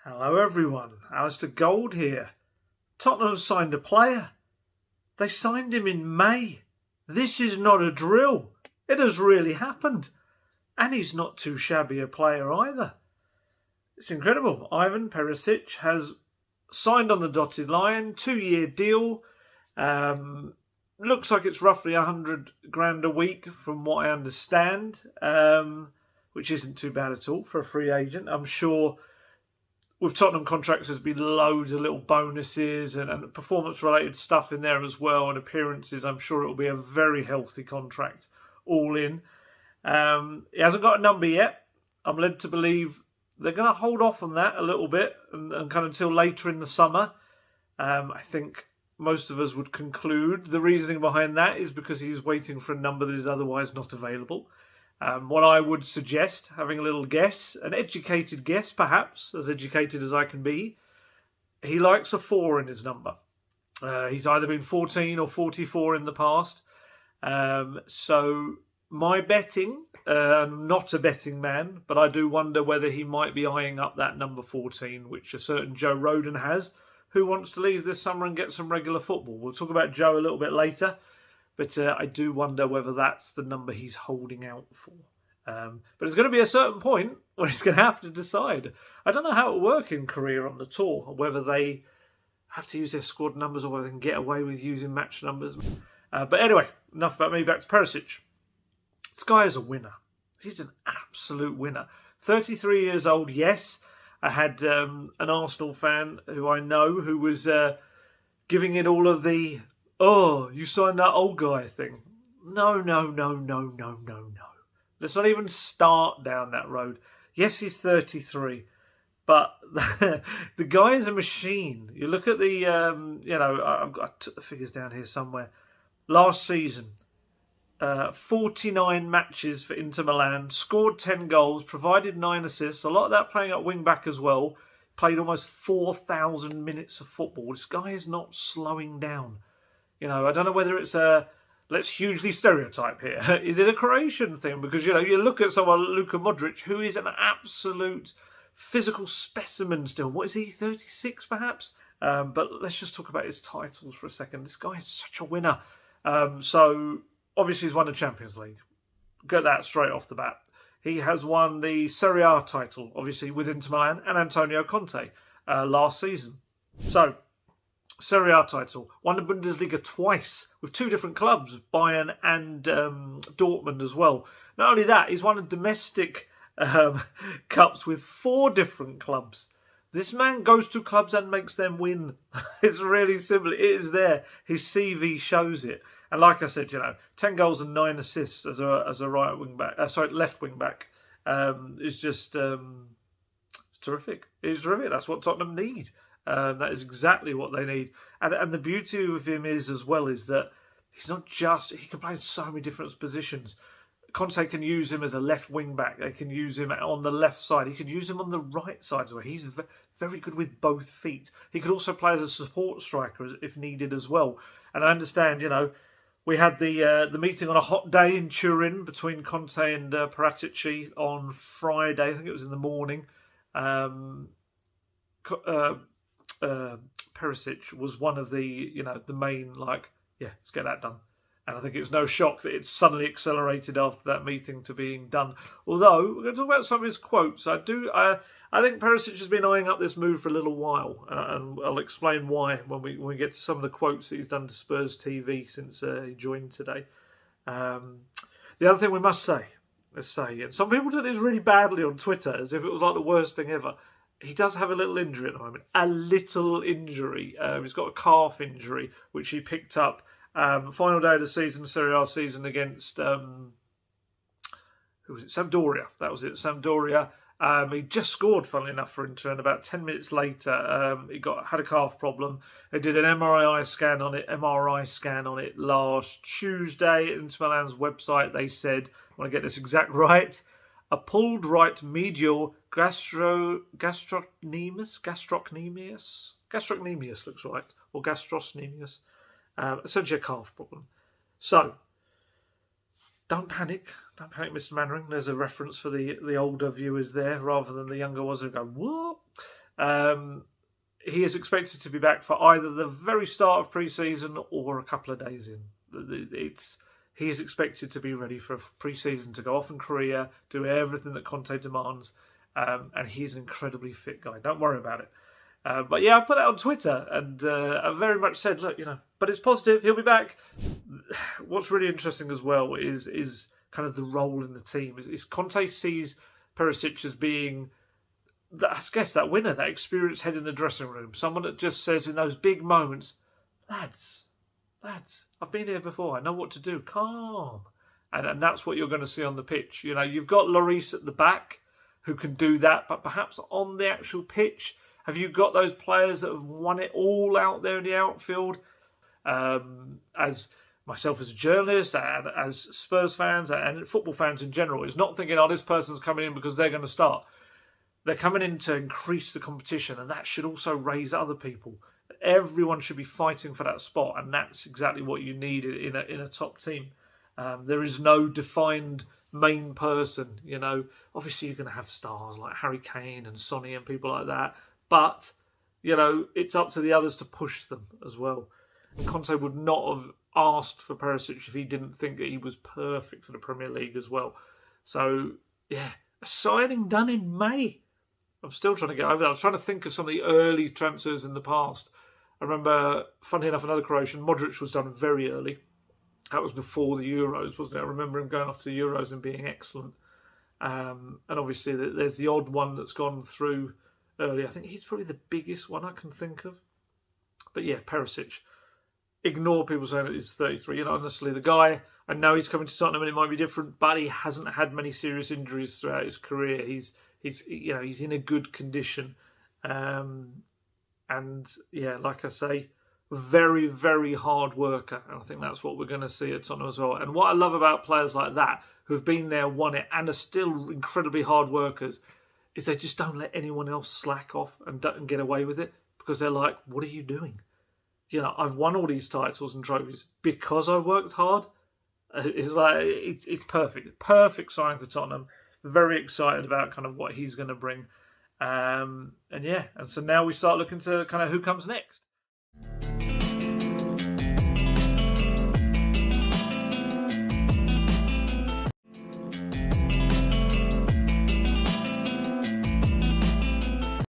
Hello everyone, Alistair Gold here. Tottenham have signed a player. They signed him in May. This is not a drill. It has really happened. And he's not too shabby a player either. It's incredible. Ivan Perisic has signed on the dotted line, 2-year deal. Looks like it's roughly 100 grand a week from what I understand, which isn't too bad at all for a free agent. I'm sure with Tottenham contracts there's been loads of little bonuses and performance-related stuff in there as well, and appearances. I'm sure it'll be a very healthy contract all in. He hasn't got a number yet. I'm led to believe they're going to hold off on that a little bit and kind of until later in the summer. I think most of us would conclude the reasoning behind that is because he's waiting for a number that is otherwise not available. What I would suggest, having a little guess, an educated guess perhaps, as educated as I can be, he likes a 4 in his number. He's either been 14 or 44 in the past. So my betting, I'm not a betting man, but I do wonder whether he might be eyeing up that number 14, which a certain Joe Rodon has, who wants to leave this summer and get some regular football. We'll talk about Joe a little bit later. But I do wonder whether that's the number he's holding out for. But there's going to be a certain point where he's going to have to decide. I don't know how it will work in Korea on the tour, or whether they have to use their squad numbers or whether they can get away with using match numbers. But anyway, enough about me. Back to Perisic. This guy is a winner. He's an absolute winner. 33 years old, yes. I had an Arsenal fan who I know who was giving it all of the "oh, you signed that old guy" thing. No. Let's not even start down that road. Yes, he's 33, but the guy is a machine. You look at the, I took the figures down here somewhere. Last season, 49 matches for Inter Milan, scored 10 goals, provided 9 assists, a lot of that playing at wing-back as well, played almost 4,000 minutes of football. This guy is not slowing down. I don't know whether it's let's hugely stereotype here. Is it a Croatian thing? Because, you look at someone like Luka Modric, who is an absolute physical specimen still. What is he, 36 perhaps? But let's just talk about his titles for a second. This guy is such a winner. So, obviously he's won the Champions League. Get that straight off the bat. He has won the Serie A title, obviously, with Inter Milan and Antonio Conte last season. So, Serie A title, won the Bundesliga twice with 2 different clubs, Bayern and Dortmund as well. Not only that, he's won a domestic cups with 4 different clubs. This man goes to clubs and makes them win. It's really simple. It is there. His CV shows it. And like I said, 10 goals and 9 assists as a right wing back. Left wing back is just it's terrific. It's terrific. That's what Tottenham need. That is exactly what they need. And the beauty of him is that he's not just... He can play in so many different positions. Conte can use him as a left wing-back. They can use him on the left side. He can use him on the right side as well. He's very good with both feet. He could also play as a support striker if needed as well. And I understand, we had the meeting on a hot day in Turin between Conte and Paraticci on Friday. I think it was in the morning. Perisic was one of the main, let's get that done. And I think it's no shock that it's suddenly accelerated after that meeting to being done. Although, we're going to talk about some of his quotes. I think Perisic has been eyeing up this move for a little while. And I'll explain why when we get to some of the quotes that he's done to Spurs TV since he joined today. The other thing we must say, and some people did this really badly on Twitter, as if it was like the worst thing ever. He does have a little injury at the moment. A little injury. He's got a calf injury, which he picked up final day of the season, Serie A season, against who was it? Sampdoria. That was it, Sampdoria. He just scored, funnily enough, for Inter, and about 10 minutes later, he had a calf problem. They did an MRI scan on it last Tuesday. Inter Milan's website, they said, I want to get this exact right, a pulled right medial gastrocnemius looks right, or gastrocnemius, essentially a calf problem. So, don't panic, Mr. Mannering. There's a reference for the older viewers there, rather than the younger ones who go, what? He is expected to be back for either the very start of pre-season or a couple of days in. He is expected to be ready for pre-season, to go off in Korea, do everything that Conte demands, and he's an incredibly fit guy. Don't worry about it. But yeah, I put that on Twitter, and I very much said, look, but it's positive. He'll be back. What's really interesting as well is kind of the role in the team. Is Conte sees Perisich as being, I guess, that winner, that experienced head in the dressing room, someone that just says in those big moments, lads, I've been here before. I know what to do. Calm. And that's what you're going to see on the pitch. You've got Lloris at the back who can do that, but perhaps on the actual pitch, have you got those players that have won it all out there in the outfield? As myself as a journalist and as Spurs fans and football fans in general, is not thinking, this person's coming in because they're going to start. They're coming in to increase the competition, and that should also raise other people. Everyone should be fighting for that spot, and that's exactly what you need in a top team. There is no defined main person. Obviously you're going to have stars like Harry Kane and Sonny and people like that, but it's up to the others to push them as well. And Conte would not have asked for Perisic if he didn't think that he was perfect for the Premier League as well. So yeah, a signing done in May. I'm still trying to get over that. I was trying to think of some of the early transfers in the past. I remember, funnily enough, another Croatian, Modric, was done very early. That was before the Euros, wasn't it? I remember him going off to the Euros and being excellent. And obviously there's the odd one that's gone through early. I think he's probably the biggest one I can think of. But yeah, Perisic. Ignore people saying that he's 33. Honestly, the guy, I know he's coming to Tottenham and it might be different, but he hasn't had many serious injuries throughout his career. He's in a good condition. And yeah, like I say, very, very hard worker. And I think that's what we're going to see at Tottenham as well. And what I love about players like that, who've been there, won it, and are still incredibly hard workers, is they just don't let anyone else slack off and get away with it, because they're like, what are you doing? I've won all these titles and trophies because I worked hard. It's like, it's perfect. Perfect sign for Tottenham. Very excited about kind of what he's going to bring. And so now we start looking to kind of who comes next.